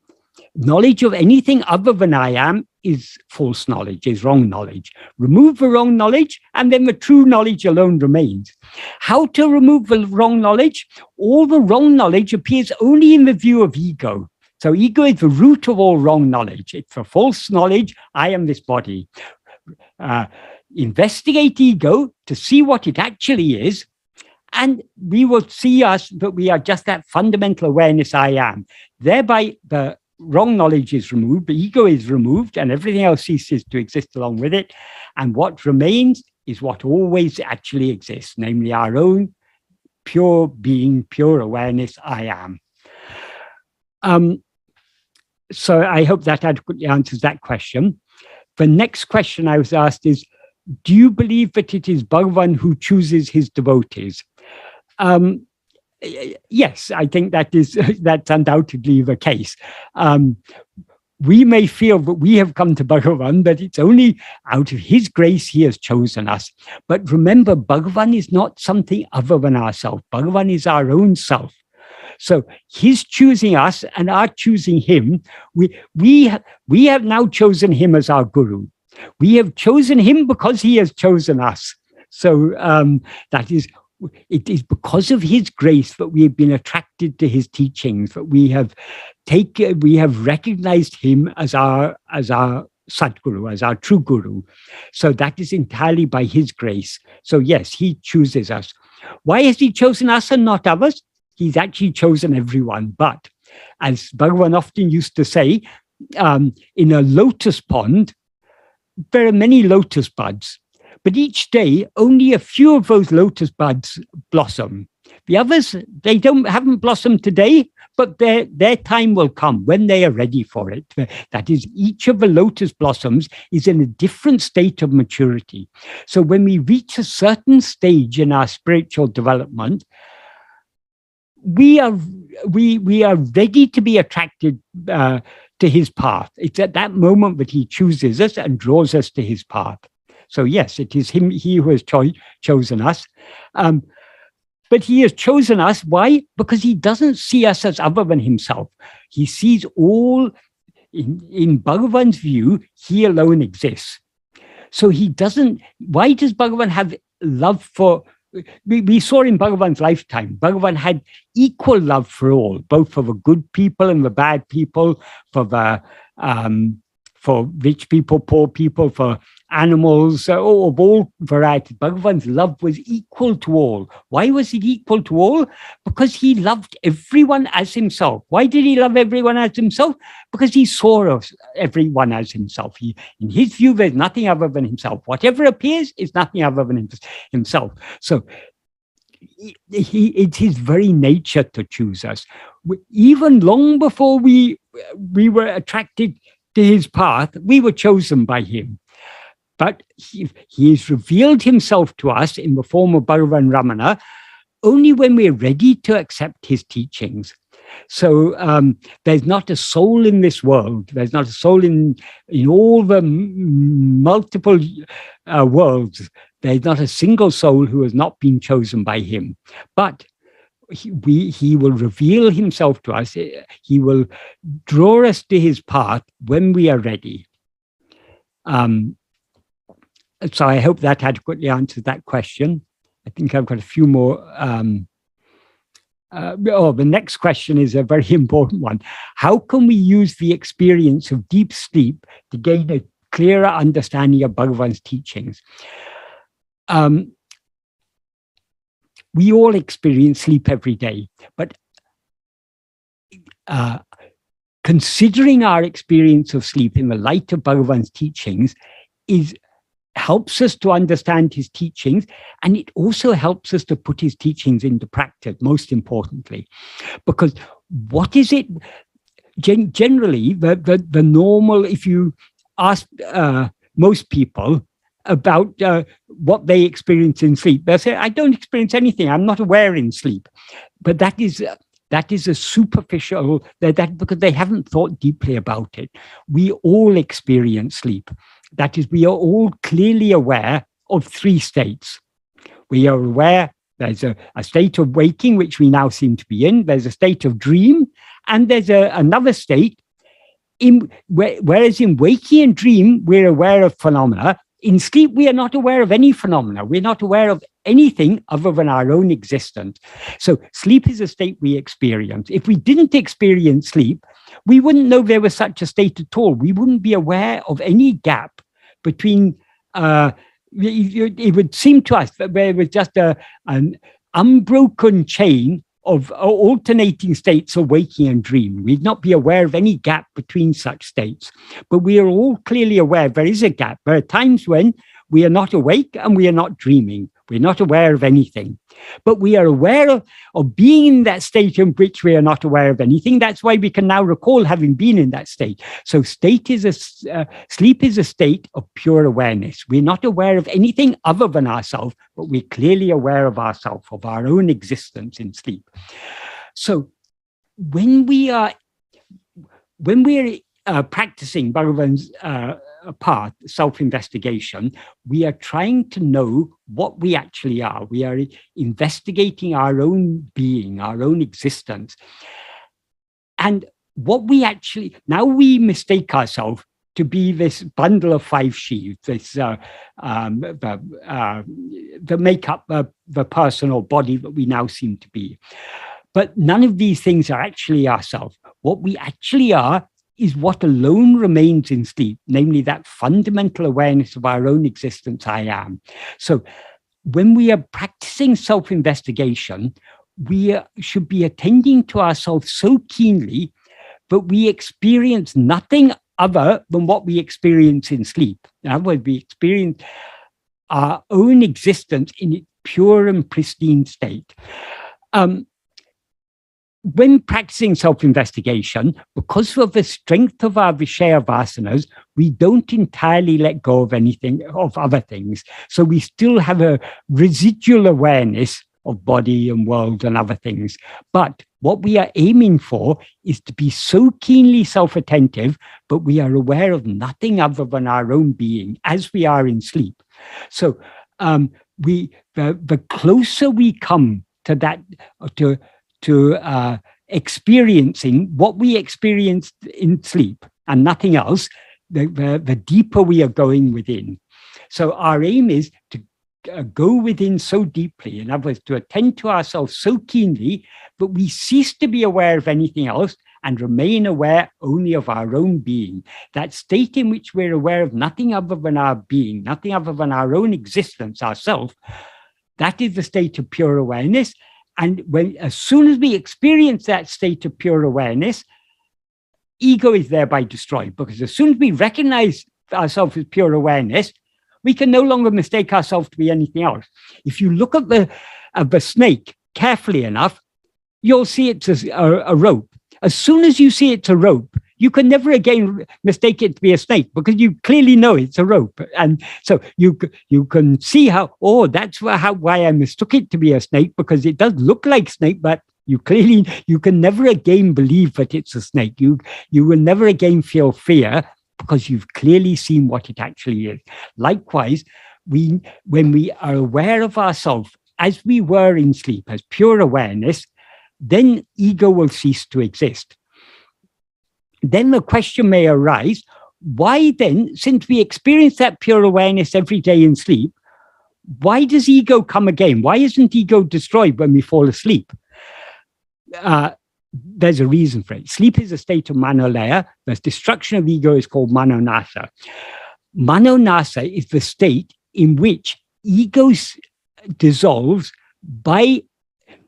Knowledge of anything other than I am is false knowledge, is wrong knowledge. Remove the wrong knowledge, and then the true knowledge alone remains. How to remove the wrong knowledge? All the wrong knowledge appears only in the view of ego. So ego is the root of all wrong knowledge. It's a false knowledge, I am this body. Investigate ego to see what it actually is, and we will see us that we are just that fundamental awareness I am. Thereby, the wrong knowledge is removed, the ego is removed, and everything else ceases to exist along with it. And what remains is what always actually exists, namely our own pure being, pure awareness I am. So I hope that adequately answers that question. The next question I was asked is, do you believe that it is Bhagavan who chooses his devotees? Yes, I think that's undoubtedly the case. We may feel that we have come to Bhagavan, but it's only out of his grace he has chosen us. But remember, Bhagavan is not something other than ourselves. Bhagavan is our own self. So his choosing us and our choosing him, we have now chosen him as our guru. We have chosen him because he has chosen us. So it is because of his grace that we have been attracted to his teachings, that we have recognized him as our Sadguru, as our true guru. So that is entirely by his grace. So yes, he chooses us. Why has he chosen us and not others? He's actually chosen everyone. But as Bhagavan often used to say, in a lotus pond, there are many lotus buds, but each day only a few of those lotus buds blossom. The others, they haven't blossomed today, but their time will come when they are ready for it. That is, each of the lotus blossoms is in a different state of maturity. So when we reach a certain stage in our spiritual development, we are ready to be attracted to his path. It's at that moment that he chooses us and draws us to his path. So yes, it is he who has chosen us. But he has chosen us. Why? Because he doesn't see us as other than himself. He sees all, in Bhagavan's view, he alone exists. So he doesn't, why does Bhagavan have love for, we saw in Bhagavan's lifetime, Bhagavan had equal love for all, both for the good people and the bad people, for rich people, poor people, for animals, of all varieties. Bhagavan's love was equal to all. Why was it equal to all? Because he loved everyone as himself. Why did he love everyone as himself? Because he saw everyone as himself. In his view, there's nothing other than himself. Whatever appears is nothing other than himself. So it's his very nature to choose us. Even long before we were attracted to his path, we were chosen by him. But he has revealed himself to us in the form of Bhagavan Ramana only when we're ready to accept his teachings. So there's not a soul in this world, there's not a soul in all the multiple worlds, there's not a single soul who has not been chosen by him. But he will reveal himself to us, he will draw us to his path when we are ready. So I hope that adequately answers that question. I think I've got a few more. The next question is a very important one. How can we use the experience of deep sleep to gain a clearer understanding of Bhagavan's teachings? We all experience sleep every day, but considering our experience of sleep in the light of Bhagavan's teachings is helps us to understand his teachings, and it also helps us to put his teachings into practice, most importantly. Because what is it? Generally, the normal, if you ask most people about what they experience in sleep, they'll say, I don't experience anything, I'm not aware in sleep. But that is a superficial, that because they haven't thought deeply about it. We all experience sleep. That is, we are all clearly aware of three states. We are aware there's a state of waking, which we now seem to be in. There's a state of dream, and there's another state. Whereas in waking and dream, we're aware of phenomena. In sleep, we are not aware of any phenomena. We're not aware of anything other than our own existence. So sleep is a state we experience. If we didn't experience sleep, we wouldn't know there was such a state at all. We wouldn't be aware of any gap between, it would seem to us that there was just an unbroken chain of alternating states of waking and dream. We'd not be aware of any gap between such states, but we are all clearly aware there is a gap. There are times when we are not awake and we are not dreaming. We're not aware of anything, but we are aware of being in that state in which we are not aware of anything. That's why we can now recall having been in that state. So sleep is a state of pure awareness. We're not aware of anything other than ourselves, but we're clearly aware of ourselves, of our own existence in sleep. So when we're practicing Bhagavan's path, self-investigation, we are trying to know what we actually are. We are investigating our own being, our own existence. And what we actually, now we mistake ourselves to be this bundle of five sheaves, this that make up the personal body that we now seem to be. But none of these things are actually ourselves. What we actually are is what alone remains in sleep, namely that fundamental awareness of our own existence, I am. So when we are practicing self-investigation, we should be attending to ourselves so keenly that we experience nothing other than what we experience in sleep. In other words, we experience our own existence in its pure and pristine state. When practicing self-investigation, because of the strength of our Vishaya Vasanas, we don't entirely let go of anything, of other things. So we still have a residual awareness of body and world and other things. But what we are aiming for is to be so keenly self-attentive, but we are aware of nothing other than our own being as we are in sleep. So the closer we come to that, to experiencing what we experienced in sleep and nothing else, the deeper we are going within. So our aim is to go within so deeply, in other words, to attend to ourselves so keenly that we cease to be aware of anything else and remain aware only of our own being. That state in which we're aware of nothing other than our being, nothing other than our own existence, ourself, that is the state of pure awareness. And as soon as we experience that state of pure awareness, ego is thereby destroyed, because as soon as we recognize ourselves as pure awareness, we can no longer mistake ourselves to be anything else. If you look at the snake carefully enough, you'll see it's a rope. As soon as you see it's a rope, you can never again mistake it to be a snake, because you clearly know it's a rope. And so you can see how, that's why I mistook it to be a snake, because it does look like snake, but you can never again believe that it's a snake. You will never again feel fear, because you've clearly seen what it actually is. Likewise, when we are aware of ourselves as we were in sleep, as pure awareness, then ego will cease to exist. Then the question may arise, why then, since we experience that pure awareness every day in sleep, why does ego come again? Why isn't ego destroyed when we fall asleep? There's a reason for it. Sleep is a state of manolaya. The destruction of ego is called manonasa. Manonasa is the state in which ego dissolves by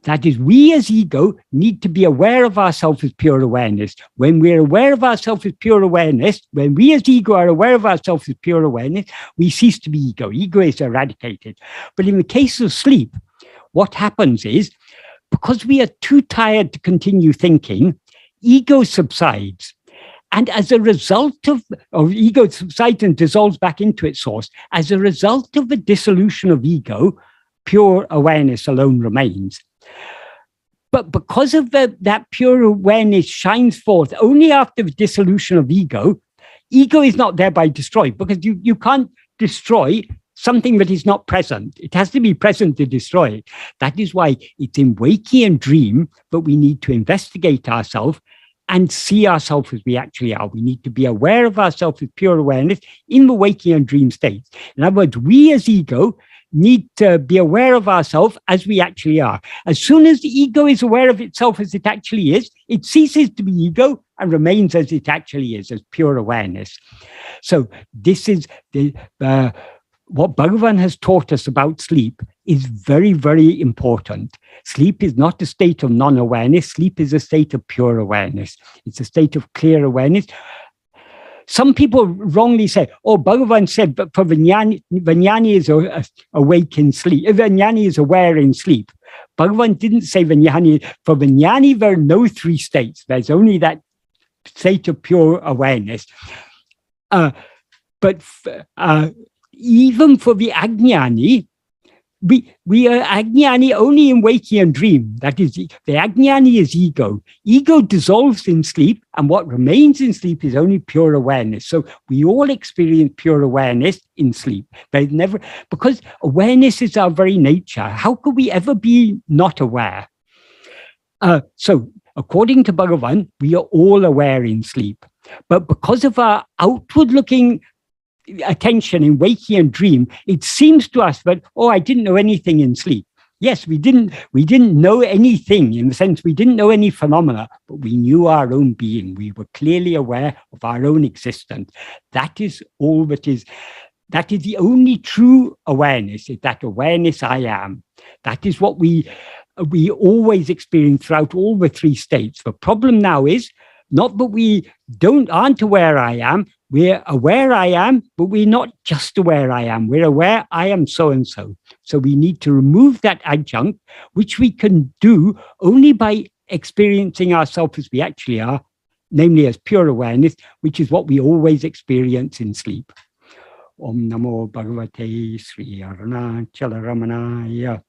That is, we as ego need to be aware of ourselves as pure awareness. When we're aware of ourselves as pure awareness, when we as ego are aware of ourselves as pure awareness, we cease to be ego. Ego is eradicated. But in the case of sleep, what happens is, because we are too tired to continue thinking, ego subsides. And as a result of ego subsides and dissolves back into its source, as a result of the dissolution of ego, pure awareness alone remains. But because of that pure awareness shines forth only after the dissolution of ego, ego is not thereby destroyed, because you can't destroy something that is not present. It has to be present to destroy it. That is why it's in waking and dream that we need to investigate ourselves and see ourselves as we actually are. We need to be aware of ourselves as pure awareness in the waking and dream states. In other words, we as ego need to be aware of ourselves as we actually are. As soon as the ego is aware of itself as it actually is, it ceases to be ego and remains as it actually is, as pure awareness. So this is what Bhagavan has taught us about sleep is very, very important. Sleep is not a state of non-awareness. Sleep is a state of pure awareness. It's a state of clear awareness. Some people wrongly say, oh, Bhagavan said, but for Vijnani is awake in sleep. Vijnani is aware in sleep. Bhagavan didn't say Vijnani. For Vijnani, there are no three states. There's only that state of pure awareness. But even for the Ajnani, we are Ajnani only in waking and dream. That is, the Ajnani is ego. Ego dissolves in sleep, and what remains in sleep is only pure awareness. So we all experience pure awareness in sleep. But never, because awareness is our very nature. How could we ever be not aware? So according to Bhagavan, we are all aware in sleep. But because of our outward-looking attention in waking and dream, it seems to us that, oh, I didn't know anything in sleep. Yes, we didn't know anything in the sense we didn't know any phenomena, but we knew our own being. We were clearly aware of our own existence. That is all that is the only true awareness, is that awareness I am. That is what we always experience throughout all the three states. The problem now is not that we aren't aware I am. We're aware I am, but we're not just aware I am. We're aware I am so-and-so. So we need to remove that adjunct, which we can do only by experiencing ourselves as we actually are, namely as pure awareness, which is what we always experience in sleep. Om Namo Bhagavate Sri Arunachala Ramanaya.